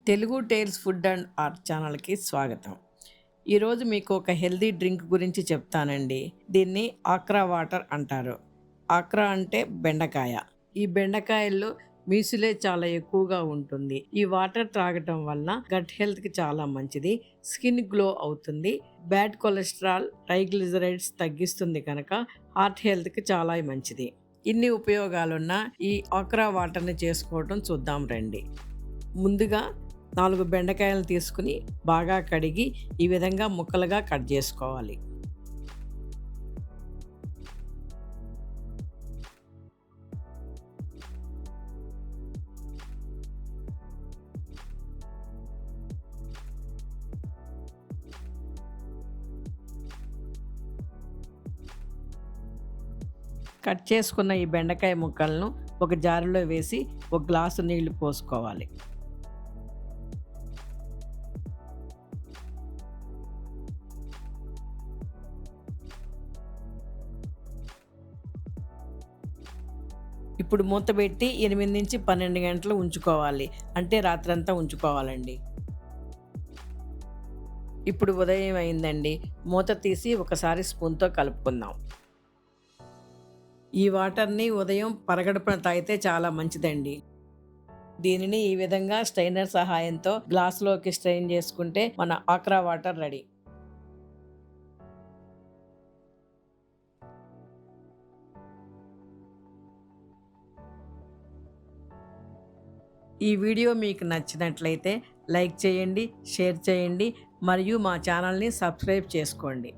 Telugu tales food and art ఛానల్కి స్వాగతం. ఈరోజు మీకు ఒక హెల్దీ డ్రింక్ గురించి చెప్తానండి. దీన్ని ఆక్రా వాటర్ అంటారు. ఆక్రా అంటే బెండకాయ. ఈ బెండకాయల్లో మీసులే చాలా ఎక్కువగా ఉంటుంది. ఈ వాటర్ త్రాగటం వల్ల గట్ హెల్త్కి చాలా మంచిది. స్కిన్ గ్లో అవుతుంది. బ్యాడ్ కొలెస్ట్రాల్, ట్రైగ్లిజరైడ్స్ తగ్గిస్తుంది కనుక హార్ట్ హెల్త్కి చాలా మంచిది. ఇన్ని ఉపయోగాలున్న ఈ ఆక్రా వాటర్ని చేసుకోవడం చూద్దాం రండి. ముందుగా 4 బెండకాయలు తీసుకుని బాగా కడిగి ఈ విధంగా ముక్కలుగా కట్ చేసుకోవాలి. కట్ చేసుకున్న ఈ బెండకాయ ముక్కలను ఒక జారులో వేసి ఒక గ్లాసు నీళ్లు పోసుకోవాలి. ఇప్పుడు మూత పెట్టి 8 నుంచి 12 గంటలు ఉంచుకోవాలి. అంటే రాత్రంతా ఉంచుకోవాలండి. ఇప్పుడు ఉదయం అయిందండి. మూత తీసి ఒకసారి స్పూన్తో కలుపుకుందాం. ఈ వాటర్ని ఉదయం పరగడుపున తాగితే చాలా మంచిదండి. దీనిని ఈ విధంగా స్ట్రైనర్ సహాయంతో గ్లాసులోకి స్ట్రెయిన్ చేసుకుంటే మన ఆక్రా వాటర్ రెడీ. ఈ వీడియో మీకు నచ్చినట్లయితే లైక్ చేయండి, షేర్ చేయండి మరియు మా ఛానల్ని సబ్స్క్రైబ్ చేసుకోండి.